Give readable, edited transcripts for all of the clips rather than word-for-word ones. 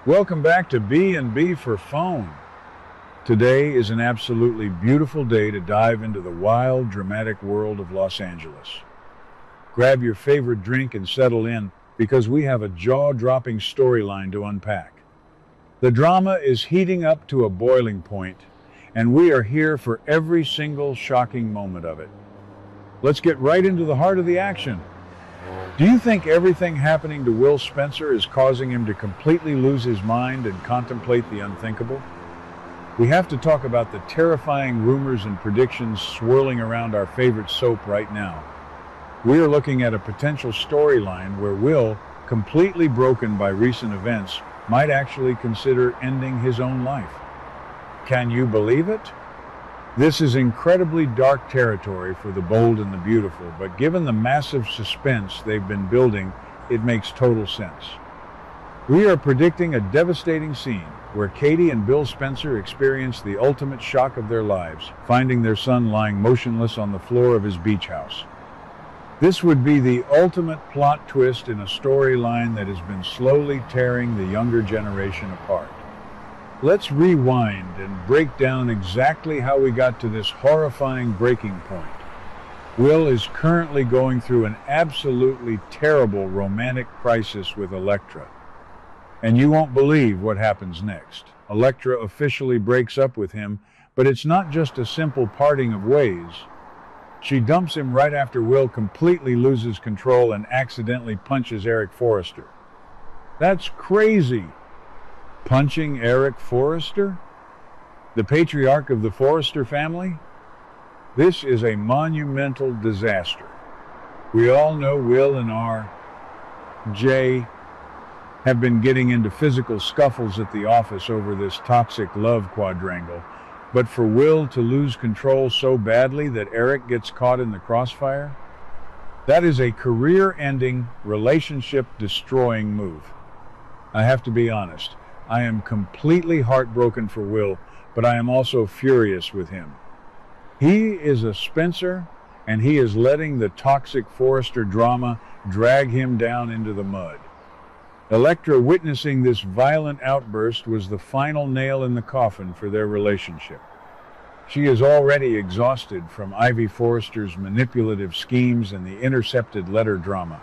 Welcome back to B&B for Phone. Today is an absolutely beautiful day to dive into the wild, dramatic world of Los Angeles. Grab your favorite drink and settle in because we have a jaw-dropping storyline to unpack. The drama is heating up to a boiling point, and we are here for every single shocking moment of it. Let's get right into the heart of the action. Do you think everything happening to Will Spencer is causing him to completely lose his mind and contemplate the unthinkable? We have to talk about the terrifying rumors and predictions swirling around our favorite soap right now. We are looking at a potential storyline where Will, completely broken by recent events, might actually consider ending his own life. Can you believe it? This is incredibly dark territory for the bold and the beautiful, but given the massive suspense they've been building, it makes total sense. We are predicting a devastating scene where Katie and Bill Spencer experience the ultimate shock of their lives, finding their son lying motionless on the floor of his beach house. This would be the ultimate plot twist in a storyline that has been slowly tearing the younger generation apart. Let's rewind and break down exactly how we got to this horrifying breaking point. Will is currently going through an absolutely terrible romantic crisis with Electra. And you won't believe what happens next. Electra officially breaks up with him, but it's not just a simple parting of ways. She dumps him right after Will completely loses control and accidentally punches Eric Forrester. That's crazy! Punching Eric Forrester? The patriarch of the Forrester family? This is a monumental disaster. We all know Will and R.J. have been getting into physical scuffles at the office over this toxic love quadrangle, but for Will to lose control so badly that Eric gets caught in the crossfire? That is a career-ending, relationship-destroying move. I have to be honest. I am completely heartbroken for Will, but I am also furious with him. He is a Spencer, and he is letting the toxic Forrester drama drag him down into the mud. Electra witnessing this violent outburst was the final nail in the coffin for their relationship. She is already exhausted from Ivy Forrester's manipulative schemes and the intercepted letter drama.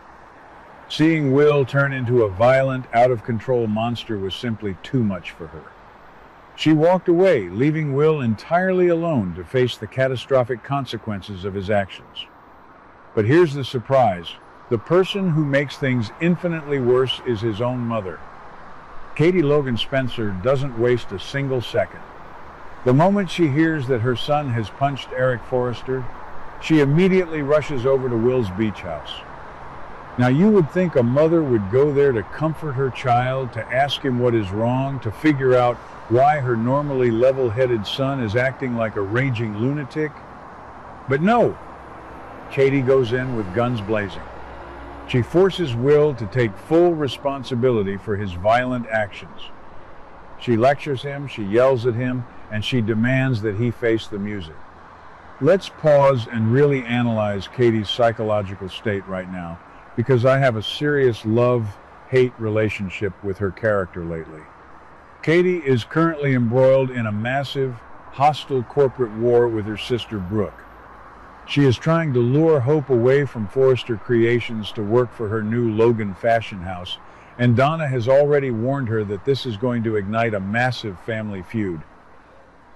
Seeing Will turn into a violent, out-of-control monster was simply too much for her. She walked away, leaving Will entirely alone to face the catastrophic consequences of his actions. But here's the surprise. The person who makes things infinitely worse is his own mother. Katie Logan Spencer doesn't waste a single second. The moment she hears that her son has punched Eric Forrester, she immediately rushes over to Will's beach house. Now, you would think a mother would go there to comfort her child, to ask him what is wrong, to figure out why her normally level-headed son is acting like a raging lunatic. But no, Katie goes in with guns blazing. She forces Will to take full responsibility for his violent actions. She lectures him, she yells at him, and she demands that he face the music. Let's pause and really analyze Katie's psychological state right now, because I have a serious love-hate relationship with her character lately. Katie is currently embroiled in a massive, hostile corporate war with her sister Brooke. She is trying to lure Hope away from Forrester Creations to work for her new Logan fashion house, and Donna has already warned her that this is going to ignite a massive family feud.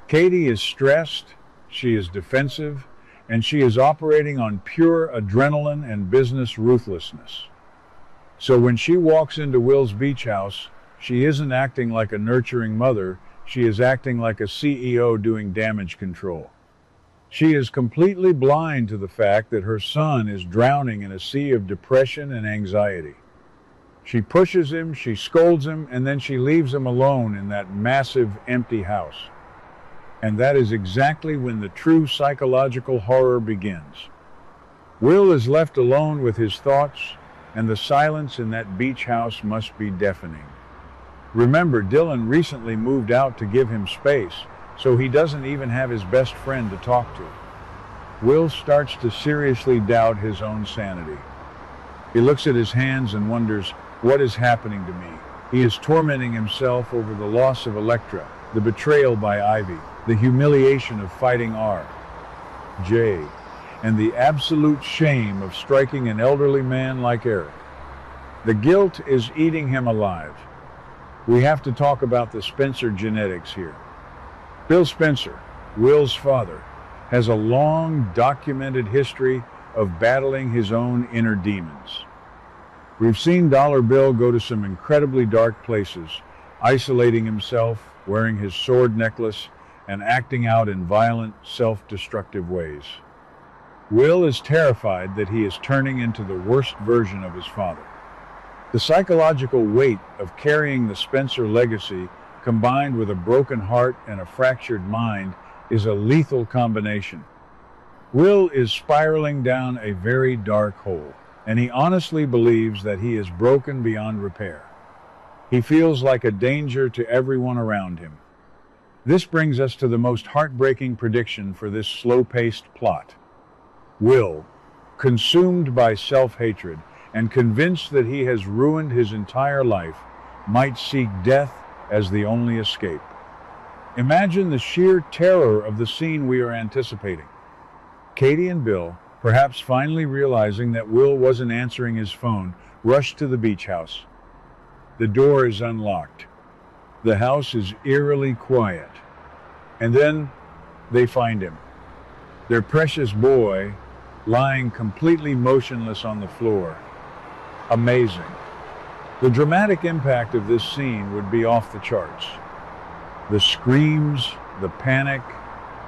Katie is stressed, she is defensive, and she is operating on pure adrenaline and business ruthlessness. So when she walks into Will's beach house, she isn't acting like a nurturing mother, she is acting like a CEO doing damage control. She is completely blind to the fact that her son is drowning in a sea of depression and anxiety. She pushes him, she scolds him, and then she leaves him alone in that massive, empty house. And that is exactly when the true psychological horror begins. Will is left alone with his thoughts, and the silence in that beach house must be deafening. Remember, Dylan recently moved out to give him space, so he doesn't even have his best friend to talk to. Will starts to seriously doubt his own sanity. He looks at his hands and wonders, what is happening to me? He is tormenting himself over the loss of Electra, the betrayal by Ivy, the humiliation of fighting J, and the absolute shame of striking an elderly man like Eric. The guilt is eating him alive. We have to talk about the Spencer genetics here. Bill Spencer, Will's father, has a long documented history of battling his own inner demons. We've seen Dollar Bill go to some incredibly dark places, isolating himself, wearing his sword necklace, and acting out in violent, self-destructive ways. Will is terrified that he is turning into the worst version of his father. The psychological weight of carrying the Spencer legacy, combined with a broken heart and a fractured mind, is a lethal combination. Will is spiraling down a very dark hole, and he honestly believes that he is broken beyond repair. He feels like a danger to everyone around him. This brings us to the most heartbreaking prediction for this slow-paced plot. Will, consumed by self-hatred and convinced that he has ruined his entire life, might seek death as the only escape. Imagine the sheer terror of the scene we are anticipating. Katie and Bill, perhaps finally realizing that Will wasn't answering his phone, rush to the beach house. The door is unlocked. The house is eerily quiet. And then they find him, their precious boy, lying completely motionless on the floor. Amazing. The dramatic impact of this scene would be off the charts. The screams, the panic,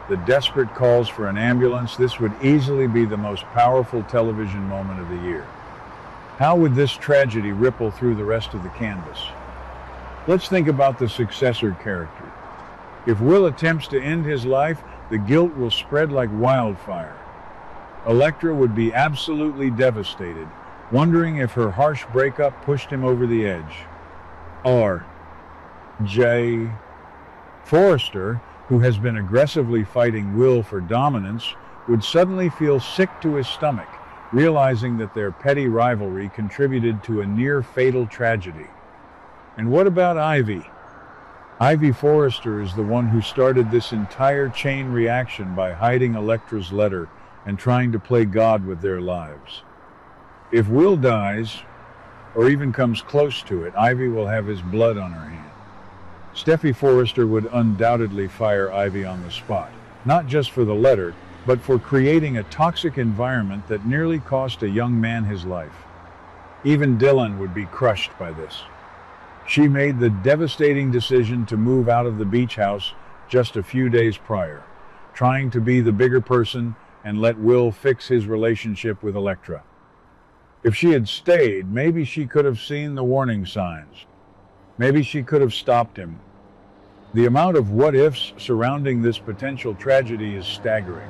the desperate calls for an ambulance, this would easily be the most powerful television moment of the year. How would this tragedy ripple through the rest of the canvas? Let's think about the successor character. If Will attempts to end his life, the guilt will spread like wildfire. Electra would be absolutely devastated, wondering if her harsh breakup pushed him over the edge. J. Forrester, who has been aggressively fighting Will for dominance, would suddenly feel sick to his stomach, realizing that their petty rivalry contributed to a near-fatal tragedy. And what about Ivy? Ivy Forrester is the one who started this entire chain reaction by hiding Electra's letter and trying to play God with their lives. If Will dies, or even comes close to it, Ivy will have his blood on her hand. Steffi Forrester would undoubtedly fire Ivy on the spot, not just for the letter, but for creating a toxic environment that nearly cost a young man his life. Even Dylan would be crushed by this. She made the devastating decision to move out of the beach house just a few days prior, trying to be the bigger person and let Will fix his relationship with Electra. If she had stayed, maybe she could have seen the warning signs. Maybe she could have stopped him. The amount of what-ifs surrounding this potential tragedy is staggering.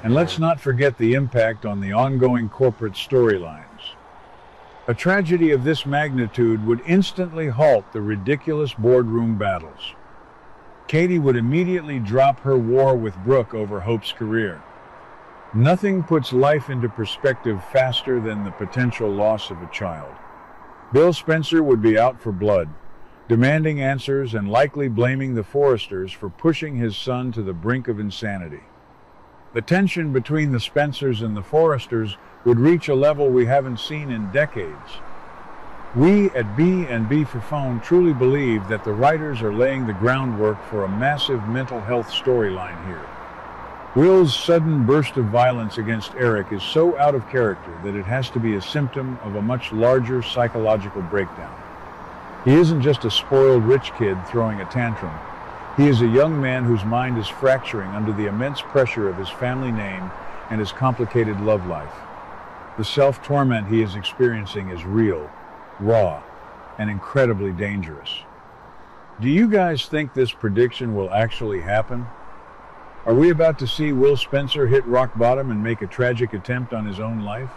And let's not forget the impact on the ongoing corporate storylines. A tragedy of this magnitude would instantly halt the ridiculous boardroom battles. Katie would immediately drop her war with Brooke over Hope's career. Nothing puts life into perspective faster than the potential loss of a child. Bill Spencer would be out for blood, demanding answers and likely blaming the Forresters for pushing his son to the brink of insanity. The tension between the Spencers and the Forresters would reach a level we haven't seen in decades. We at B&B for Phone truly believe that the writers are laying the groundwork for a massive mental health storyline here. Will's sudden burst of violence against Eric is so out of character that it has to be a symptom of a much larger psychological breakdown. He isn't just a spoiled rich kid throwing a tantrum. He is a young man whose mind is fracturing under the immense pressure of his family name and his complicated love life. The self-torment he is experiencing is real, raw, and incredibly dangerous. Do you guys think this prediction will actually happen? Are we about to see Will Spencer hit rock bottom and make a tragic attempt on his own life?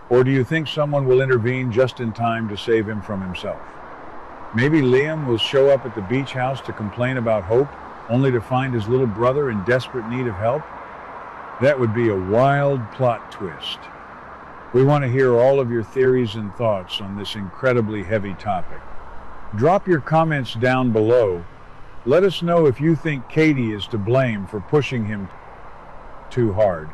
Or do you think someone will intervene just in time to save him from himself? Maybe Liam will show up at the beach house to complain about Hope, only to find his little brother in desperate need of help? That would be a wild plot twist. We want to hear all of your theories and thoughts on this incredibly heavy topic. Drop your comments down below. Let us know if you think Katie is to blame for pushing him too hard.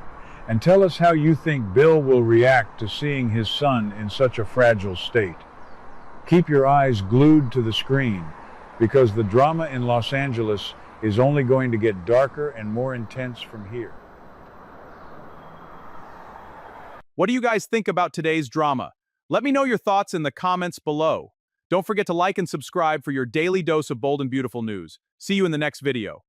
And tell us how you think Bill will react to seeing his son in such a fragile state. Keep your eyes glued to the screen, because the drama in Los Angeles is only going to get darker and more intense from here. What do you guys think about today's drama? Let me know your thoughts in the comments below. Don't forget to like and subscribe for your daily dose of bold and beautiful news. See you in the next video.